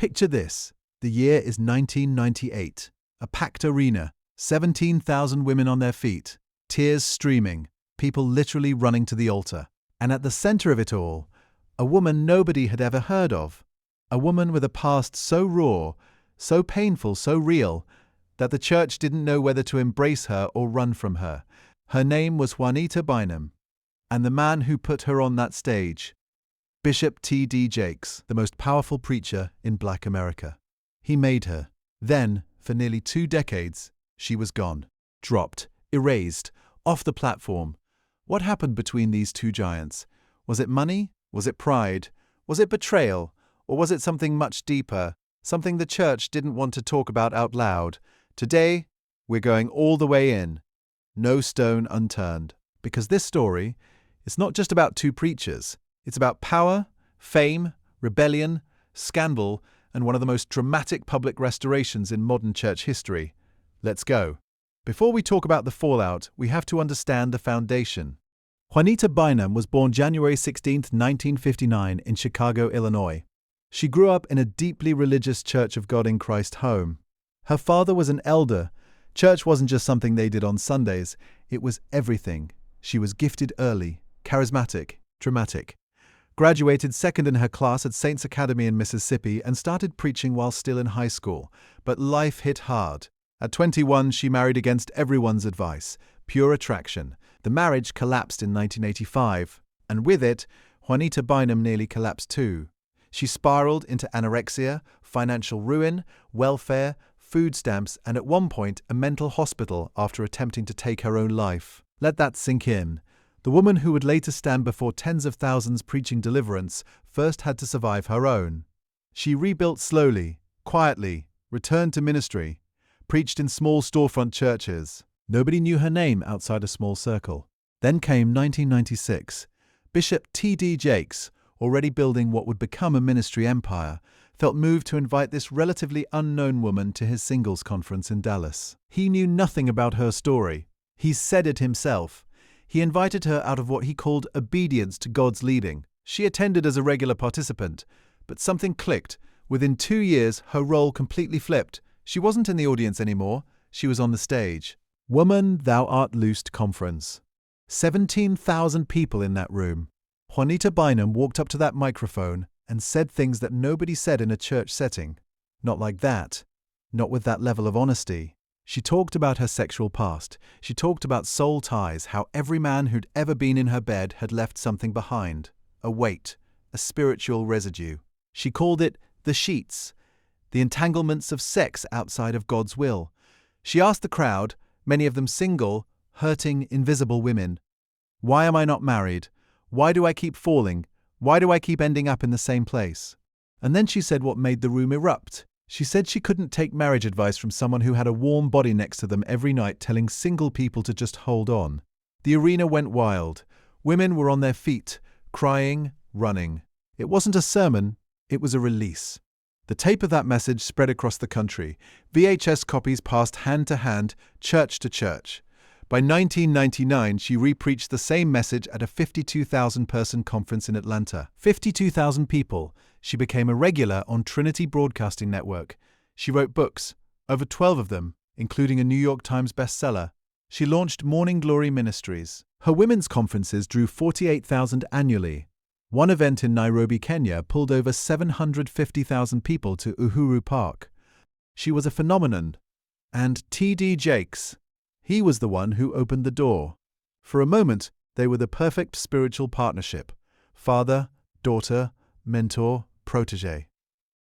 Picture this. The year is 1998. A packed arena, 17,000 women on their feet, tears streaming, people literally running to the altar. And at the center of it all, a woman nobody had ever heard of. A woman with a past so raw, so painful, so real, that the church didn't know whether to embrace her or run from her. Her name was Juanita Bynum, and the man who put her on that stage, Bishop T.D. the most powerful preacher in Black America. He made her. Then, for nearly 2 decades, she was gone, dropped, erased, off the platform. What happened between these two giants? Was it money? Was it pride? Was it betrayal? Or was it something much deeper, something the church didn't want to talk about out loud? Today, we're going all the way in. No stone unturned. Because this story is not just about 2 preachers. It's about power, fame, rebellion, scandal, and one of the most dramatic public restorations in modern church history. Let's go. Before we talk about the fallout, we have to understand the foundation. Juanita Bynum was born January 16, 1959 in Chicago, Illinois. She grew up in a deeply religious Church of God in Christ home. Her father was an elder. Church wasn't just something they did on Sundays, it was everything. She was gifted early, charismatic, dramatic. Graduated second in her class at Saints Academy in Mississippi and started preaching while still in high school. But life hit hard. At 21, she married against everyone's advice. Pure attraction. The marriage collapsed in 1985, and with it, Juanita Bynum nearly collapsed too. She spiraled into anorexia, financial ruin, welfare, food stamps, and at one point a mental hospital after attempting to take her own life. Let that sink in. The woman who would later stand before tens of thousands preaching deliverance first had to survive her own. She rebuilt slowly, quietly, returned to ministry, preached in small storefront churches. Nobody knew her name outside a small circle. Then came 1996. Bishop T.D. already building what would become a ministry empire, felt moved to invite this relatively unknown woman to his singles conference in Dallas. He knew nothing about her story. He said it himself. He invited her out of what he called obedience to God's leading. She attended as a regular participant, but something clicked. Within 2 years, her role completely flipped. She wasn't in the audience anymore. She was on the stage. Woman, Thou Art Loosed Conference. 17,000 people in that room. Juanita Bynum walked up to that microphone and said things that nobody said in a church setting. Not like that. Not with that level of honesty. She talked about her sexual past. She talked about soul ties, how every man who'd ever been in her bed had left something behind. A weight, a spiritual residue. She called it the sheets, the entanglements of sex outside of God's will. She asked the crowd, many of them single, hurting, invisible women, "Why am I not married? Why do I keep falling? Why do I keep ending up in the same place?" And then she said what made the room erupt. She said she couldn't take marriage advice from someone who had a warm body next to them every night telling single people to just hold on. The arena went wild. Women were on their feet, crying, running. It wasn't a sermon, it was a release. The tape of that message spread across the country. VHS copies passed hand to hand, church to church. By 1999, she re-preached the same message at a 52,000-person conference in Atlanta. 52,000 people. She became a regular on Trinity Broadcasting Network. She wrote books, over 12 of them, including a New York Times bestseller. She launched Morning Glory Ministries. Her women's conferences drew 48,000 annually. One event in Nairobi, Kenya, pulled over 750,000 people to Uhuru Park. She was a phenomenon. And T.D. he was the one who opened the door. For a moment, they were the perfect spiritual partnership. Father, daughter, mentor, protege.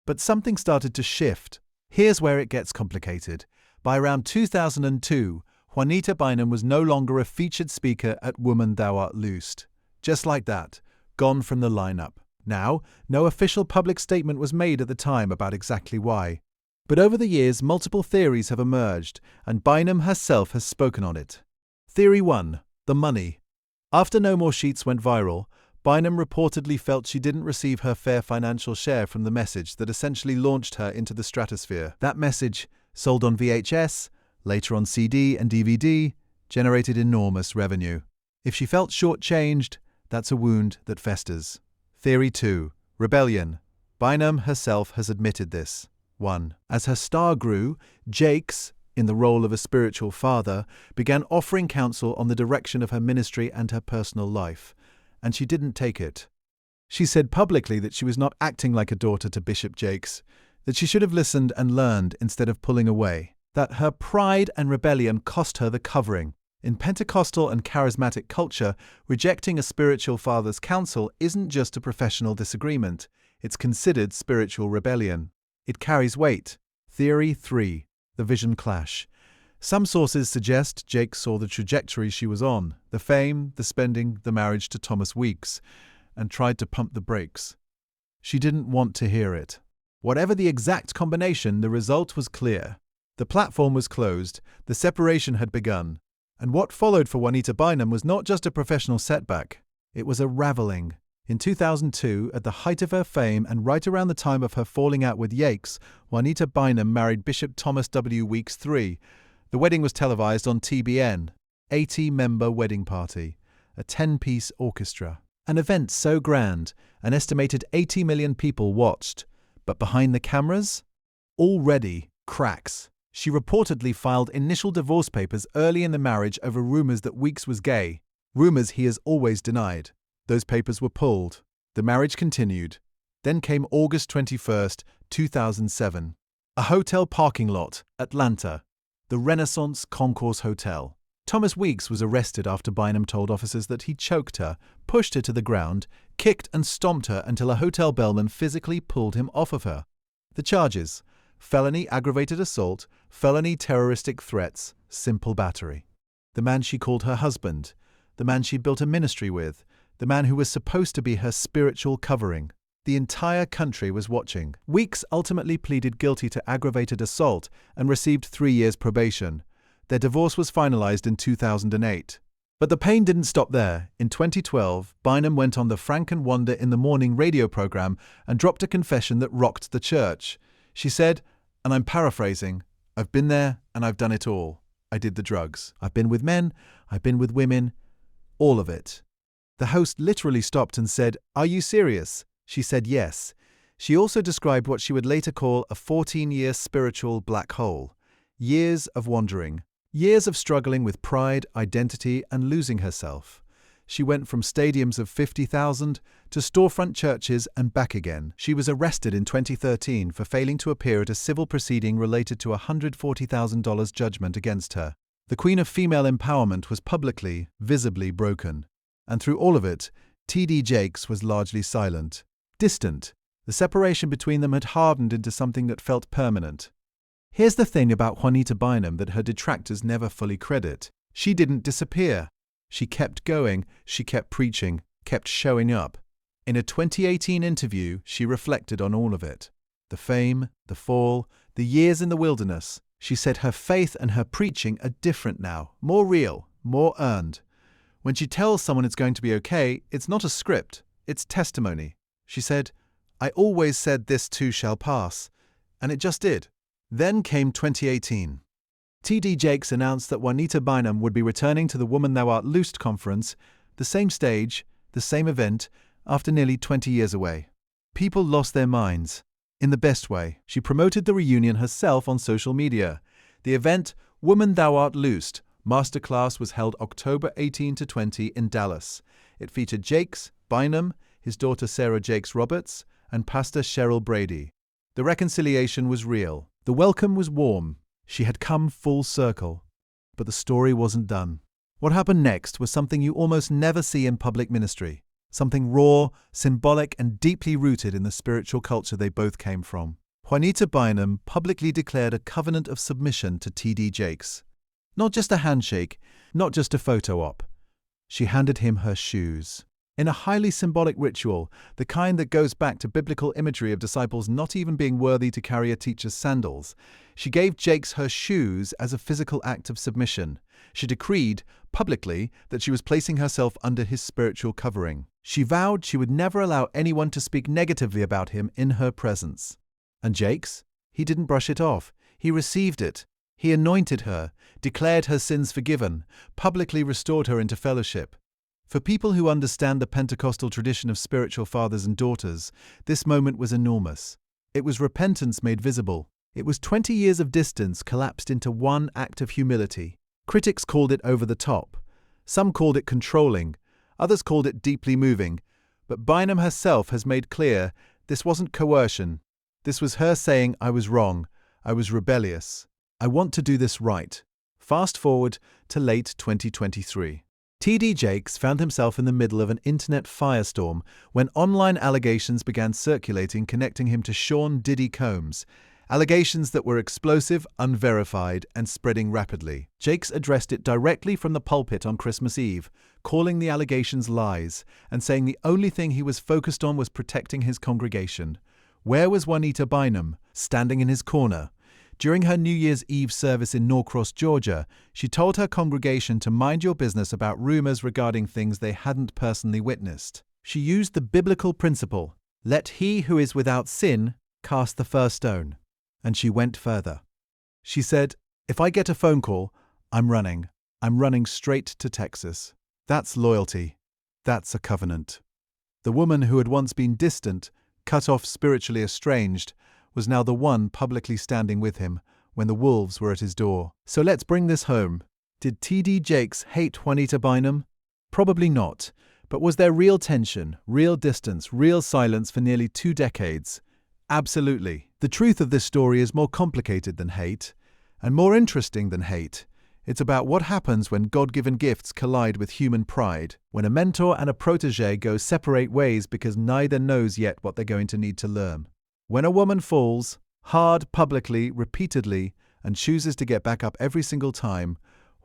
But something started to shift. Here's where it gets complicated. By around 2002, Juanita Bynum was no longer a featured speaker at Woman Thou Art Loosed. Just like that, gone from the lineup. Now, no official public statement was made at the time about exactly why. But over the years, multiple theories have emerged, and Bynum herself has spoken on it. Theory 1. The money. After No More Sheets went viral, Bynum reportedly felt she didn't receive her fair financial share from the message that essentially launched her into the stratosphere. That message, sold on VHS, later on CD and DVD, generated enormous revenue. If she felt shortchanged, that's a wound that festers. Theory 2. Rebellion. Bynum herself has admitted this. 1. As her star grew, Jakes, in the role of a spiritual father, began offering counsel on the direction of her ministry and her personal life, and she didn't take it. She said publicly that she was not acting like a daughter to Bishop Jakes, that she should have listened and learned instead of pulling away, that her pride and rebellion cost her the covering. In Pentecostal and charismatic culture, rejecting a spiritual father's counsel isn't just a professional disagreement, it's considered spiritual rebellion. It carries weight. Theory 3. The vision clash. Some sources suggest Jakes saw the trajectory she was on, the fame, the spending, the marriage to Thomas Weeks, and tried to pump the brakes. She didn't want to hear it. Whatever the exact combination, the result was clear. The platform was closed, the separation had begun, and what followed for Juanita Bynum was not just a professional setback, it was a raveling. In 2002, at the height of her fame and right around the time of her falling out with Jakes, Juanita Bynum married Bishop Thomas W. Weeks III. The wedding was televised on TBN, 80-member wedding party, a 10-piece orchestra. An event so grand, an estimated 80 million people watched. But behind the cameras? Already cracks. She reportedly filed initial divorce papers early in the marriage over rumors that Weeks was gay, rumors he has always denied. Those papers were pulled. The marriage continued. Then came August 21, 2007. A hotel parking lot, Atlanta. The Renaissance Concourse Hotel. Thomas Weeks was arrested after Bynum told officers that he choked her, pushed her to the ground, kicked and stomped her until a hotel bellman physically pulled him off of her. The charges: felony aggravated assault, felony terroristic threats, simple battery. The man she called her husband, the man she built a ministry with, the man who was supposed to be her spiritual covering. The entire country was watching. Weeks ultimately pleaded guilty to aggravated assault and received 3 years probation. Their divorce was finalized in 2008. But the pain didn't stop there. In 2012, Bynum went on the Frank and Wanda in the Morning radio program and dropped a confession that rocked the church. She said, and I'm paraphrasing, "I've been there and I've done it all. I did the drugs. I've been with men, I've been with women, all of it." The host literally stopped and said, "Are you serious?" She said yes. She also described what she would later call a 14-year spiritual black hole. Years of wandering. Years of struggling with pride, identity, and losing herself. She went from stadiums of 50,000 to storefront churches and back again. She was arrested in 2013 for failing to appear at a civil proceeding related to a $140,000 judgment against her. The queen of female empowerment was publicly, visibly broken. And through all of it, T.D. Jakes was largely silent. Distant. The separation between them had hardened into something that felt permanent. Here's the thing about Juanita Bynum that her detractors never fully credit. She didn't disappear. She kept going, she kept preaching, kept showing up. In a 2018 interview, she reflected on all of it. The fame, the fall, the years in the wilderness. She said her faith and her preaching are different now, more real, more earned. When she tells someone it's going to be okay, it's not a script, it's testimony. She said, "I always said this too shall pass," and it just did. Then came 2018. T.D. Jakes announced that Juanita Bynum would be returning to the Woman Thou Art Loosed conference, the same stage, the same event, after nearly 20 years away. People lost their minds. In the best way. She promoted the reunion herself on social media. The event, Woman Thou Art Loosed, Masterclass, was held October 18 to 20 in Dallas. It featured Jakes, Bynum, his daughter Sarah Jakes Roberts, and Pastor Cheryl Brady. The reconciliation was real. The welcome was warm. She had come full circle. But the story wasn't done. What happened next was something you almost never see in public ministry. Something raw, symbolic, and deeply rooted in the spiritual culture they both came from. Juanita Bynum publicly declared a covenant of submission to T.D. Jakes. Not just a handshake, not just a photo op. She handed him her shoes. In a highly symbolic ritual, the kind that goes back to biblical imagery of disciples not even being worthy to carry a teacher's sandals, she gave Jakes her shoes as a physical act of submission. She decreed, publicly, that she was placing herself under his spiritual covering. She vowed she would never allow anyone to speak negatively about him in her presence. And Jakes? He didn't brush it off. He received it. He anointed her, declared her sins forgiven, publicly restored her into fellowship. For people who understand the Pentecostal tradition of spiritual fathers and daughters, this moment was enormous. It was repentance made visible. It was 20 years of distance collapsed into one act of humility. Critics called it over the top. Some called it controlling. Others called it deeply moving. But Bynum herself has made clear this wasn't coercion. This was her saying, I was wrong. I was rebellious. I want to do this right. Fast forward to late 2023. T.D. Jakes found himself in the middle of an internet firestorm when online allegations began circulating connecting him to Sean Diddy Combs. Allegations that were explosive, unverified, and spreading rapidly. Jakes addressed it directly from the pulpit on Christmas Eve, calling the allegations lies, and saying the only thing he was focused on was protecting his congregation. Where was Juanita Bynum, standing in his corner? During her New Year's Eve service in Norcross, Georgia, she told her congregation to mind your business about rumors regarding things they hadn't personally witnessed. She used the biblical principle, let he who is without sin cast the first stone. And she went further. She said, if I get a phone call, I'm running. I'm running straight to Texas. That's loyalty. That's a covenant. The woman who had once been distant, cut off, spiritually estranged, was now the one publicly standing with him when the wolves were at his door. So let's bring this home. Did T.D. Jakes hate Juanita Bynum? Probably not. But was there real tension, real distance, real silence for nearly 2 decades? Absolutely. The truth of this story is more complicated than hate, and more interesting than hate. It's about what happens when God-given gifts collide with human pride, when a mentor and a protege go separate ways because neither knows yet what they're going to need to learn. When a woman falls, hard, publicly, repeatedly, and chooses to get back up every single time,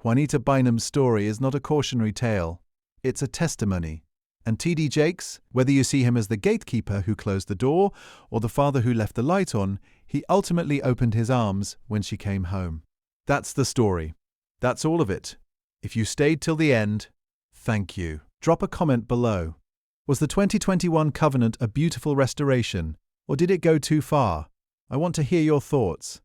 Juanita Bynum's story is not a cautionary tale. It's a testimony. And T.D. Jakes, whether you see him as the gatekeeper who closed the door or the father who left the light on, he ultimately opened his arms when she came home. That's the story. That's all of it. If you stayed till the end, thank you. Drop a comment below. Was the 2021 covenant a beautiful restoration, or did it go too far? I want to hear your thoughts.